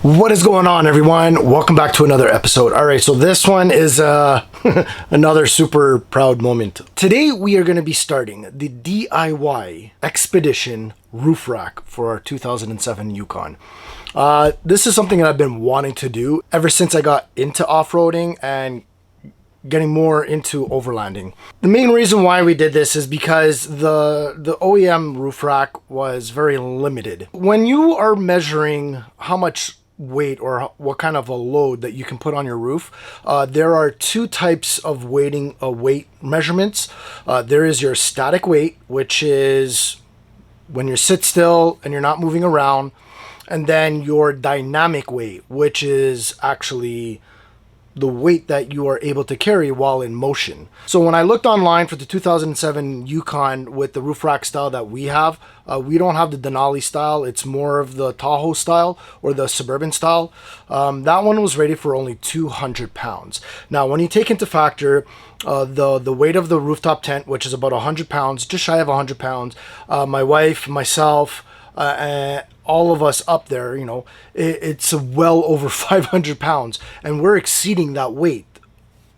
What is going on, everyone? Welcome back to another episode. All right, so this one is another super proud moment. Today we are going to be starting the DIY expedition roof rack for our 2007 Yukon. This is something that I've been wanting to do ever since I got into off-roading and getting more into overlanding. The main reason why we did this is because the OEM roof rack was very limited. When you are measuring how much weight or what kind of a load that you can put on your roof, there are two types of weight measurements. There is your static weight, which is when you sit still and you're not moving around, and then your dynamic weight, which is actually the weight that you are able to carry while in motion. So when I looked online for the 2007 Yukon with the roof rack style that we have, we don't have the Denali style. It's more of the Tahoe style or the Suburban style. That one was rated for only 200 pounds. Now, when you take into factor the weight of the rooftop tent, which is about 100 pounds, just shy of 100 pounds, my wife, myself, and all of us up there, you know, it's well over 500 pounds, and we're exceeding that weight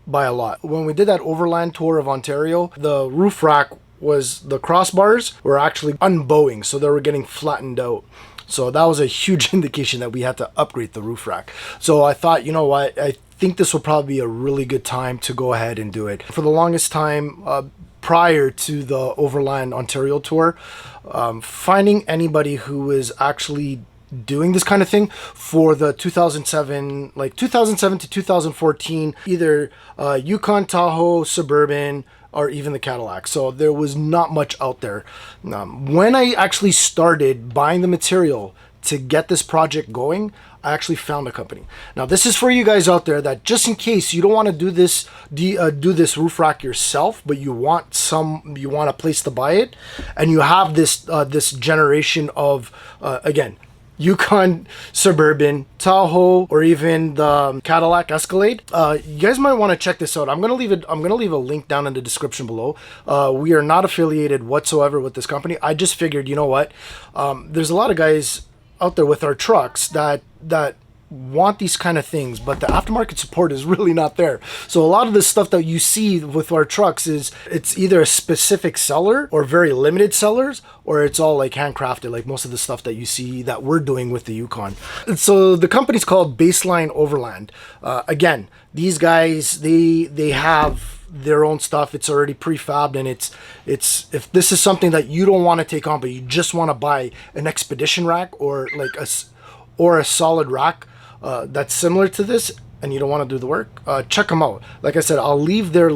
by a lot. When we did that overland tour of Ontario, the roof rack the crossbars were actually unbowing, so they were getting flattened out. So that was a huge indication that we had to upgrade the roof rack. So I thought, you know what, I think this will probably be a really good time to go ahead and do it. For the longest time, prior to the Overland Ontario tour, finding anybody who is actually doing this kind of thing for the 2007 to 2014, either Yukon, Tahoe, Suburban, or even the Cadillac. So there was not much out there. When I actually started buying the material to get this project going, I actually found a company. Now, this is for you guys out there that just in case you don't want to do this roof rack yourself, but you want a place to buy it, and you have this generation of again, Yukon, Suburban, Tahoe, or even the Cadillac Escalade. You guys might want to check this out. I'm gonna leave a link down in the description below. We are not affiliated whatsoever with this company. I just figured, you know what? There's a lot of guys out there with our trucks that want these kind of things, but the aftermarket support is really not there. So a lot of the stuff that you see with our trucks it's either a specific seller or very limited sellers, or it's all like handcrafted, like most of the stuff that you see that we're doing with the Yukon. So the company's called Baseline Overland. Again, these guys, they have their own stuff. It's already prefabbed, and it's if this is something that you don't want to take on, but you just want to buy an expedition rack or a solid rack that's similar to this, and you don't want to do the work, check them out. Like I said, I'll leave their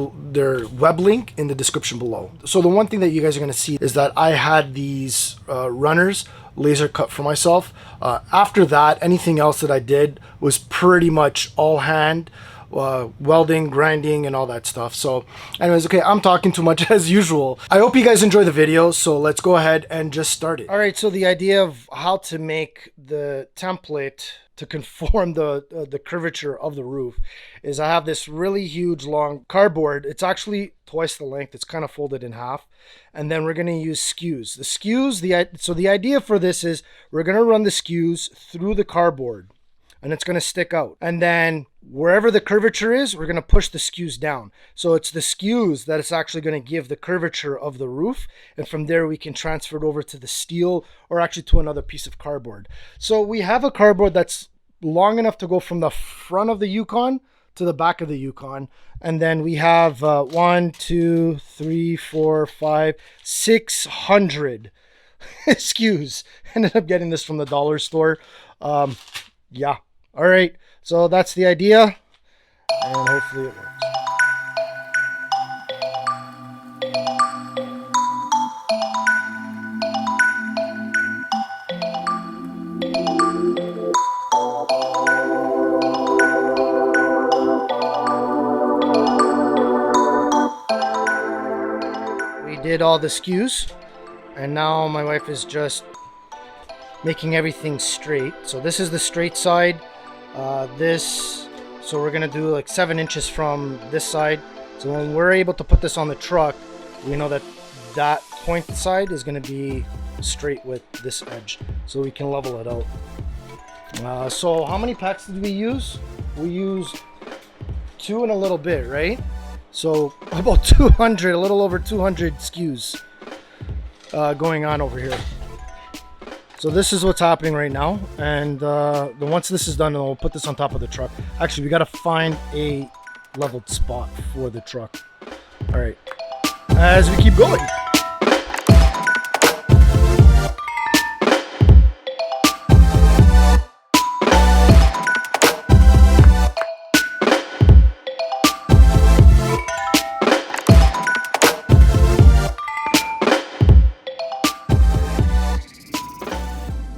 web link in the description below. So the one thing that you guys are going to see is that I had these runners laser cut for myself. After that, anything else that I did was pretty much all hand, welding, grinding, and all that stuff. So anyways, okay, I'm talking too much as usual. I hope you guys enjoy the video, so let's go ahead and just start it. All right, so the idea of how to make the template to conform the curvature of the roof is I have this really huge long cardboard. It's actually twice the length. It's kind of folded in half, and then we're going to use skews. The skews, so the idea for this is we're going to run the skews through the cardboard, and it's going to stick out. And then wherever the curvature is, we're going to push the skews down. So it's the skews that is actually going to give the curvature of the roof. And from there, we can transfer it over to the steel or actually to another piece of cardboard. So we have a cardboard that's long enough to go from the front of the Yukon to the back of the Yukon. And then we have 1, 2, 3, 4, 5, 600 skews. Ended up getting this from the dollar store. Yeah. All right, so that's the idea, and hopefully it works. We did all the skews, and now my wife is just making everything straight. So this is the straight side. So we're gonna do like 7 inches from this side. So when we're able to put this on the truck, we know that that point side is gonna be straight with this edge, so we can level it out. So how many packs did we use? We used 2 and a little bit, right? So about 200, a little over 200 SKUs going on over here. So this is what's happening right now, and once this is done, then we'll put this on top of the truck. Actually, we got to find a leveled spot for the truck. All right, as we keep going.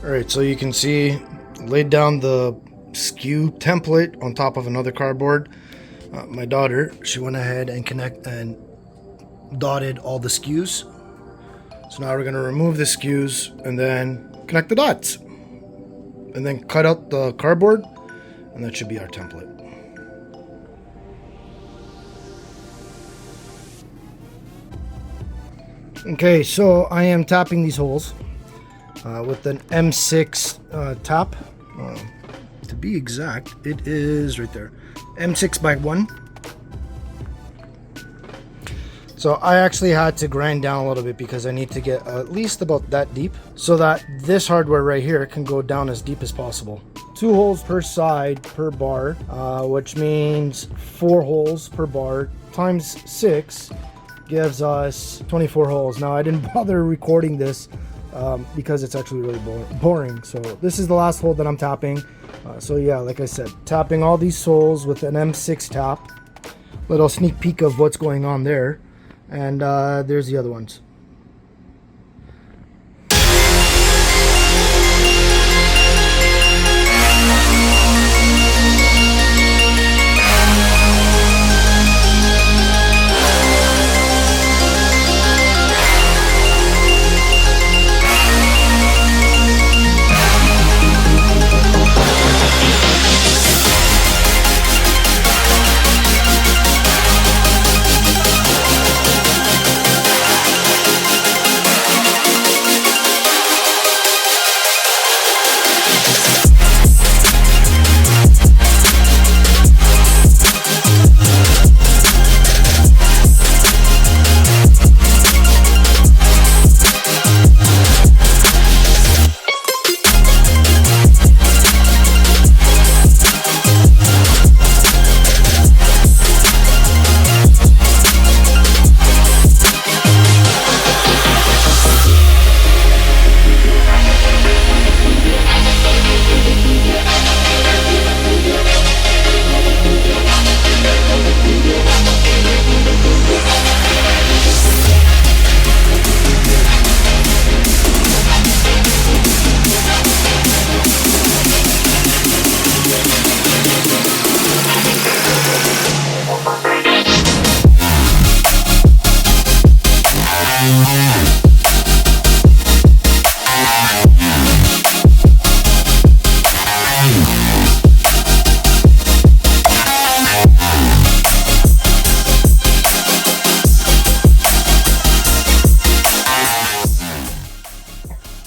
Alright, so you can see laid down the SKU template on top of another cardboard. My daughter, she went ahead and dotted all the SKUs. So now we're going to remove the SKUs and then connect the dots. And then cut out the cardboard, and that should be our template. Okay, so I am tapping these holes with an M6 tap. To be exact, it is right there, M6 by 1. So I actually had to grind down a little bit because I need to get at least about that deep so that this hardware right here can go down as deep as possible. 2 holes per side per bar, which means 4 holes per bar times 6 gives us 24 holes. Now I didn't bother recording this because it's actually really boring. So this is the last hole that I'm tapping. So yeah, like I said, tapping all these holes with an M6 tap. Little sneak peek of what's going on there. And there's the other ones.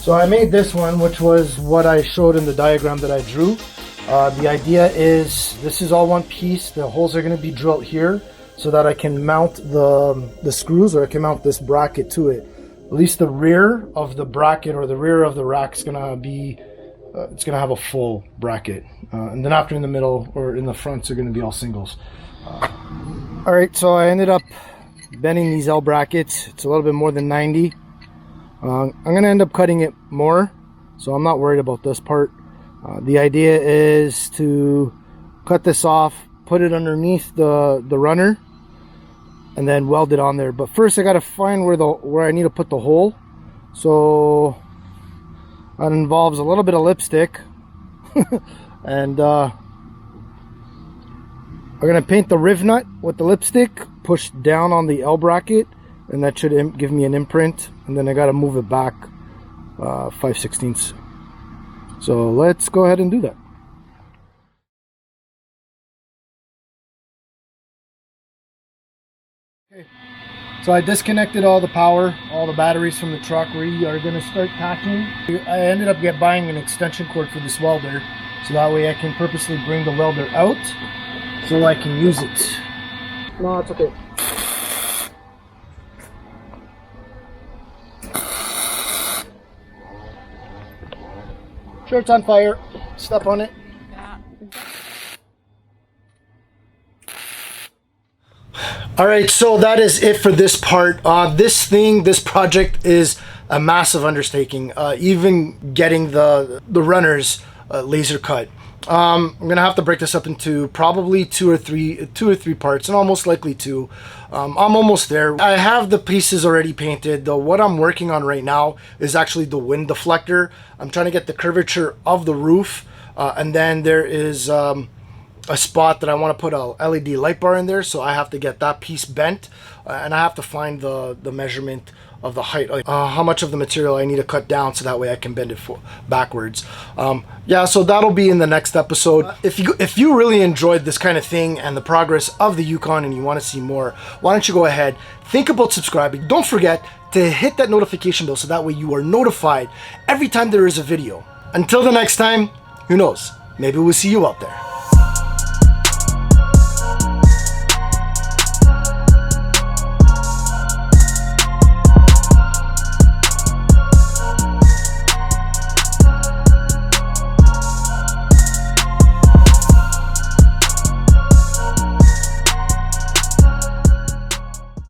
So I made this one, which was what I showed in the diagram that I drew. The idea is this is all one piece. The holes are going to be drilled here so that I can mount the screws, or I can mount this bracket to it. At least the rear of the bracket or the rear of the rack is going to be, it's going to have a full bracket. And then after in the middle or in the fronts are going to be all singles. All right, so I ended up bending these L brackets. It's a little bit more than 90. I'm going to end up cutting it more, so I'm not worried about this part. The idea is to cut this off, put it underneath the runner, and then weld it on there. But first I got to find where I need to put the hole. So that involves a little bit of lipstick. And I'm going to paint the riv nut with the lipstick, push down on the L bracket, and that should give me an imprint. And then I got to move it back 5/16. So let's go ahead and do that. Okay, so I disconnected all the power, all the batteries from the truck. We are going to start tacking. I ended up buying an extension cord for this welder. so that way I can purposely bring the welder out so I can use it. No, it's okay. Sure, it's on fire. Step on it. Alright, so that is it for this part. This project is a massive undertaking. Even getting the runners laser cut. I'm gonna have to break this up into probably two or three parts, and almost likely two. I'm almost there. I have the pieces already painted. What I'm working on right now is actually the wind deflector. I'm trying to get the curvature of the roof, and then there is a spot that I want to put a LED light bar in there, so I have to get that piece bent, and I have to find the measurement of the height, like how much of the material I need to cut down, so that way I can bend it backwards. Yeah, so that'll be in the next episode. If you really enjoyed this kind of thing and the progress of the Yukon and you want to see more, why don't you go ahead, think about subscribing. Don't forget to hit that notification bell so that way you are notified every time there is a video. Until the next time, who knows, maybe we'll see you out there.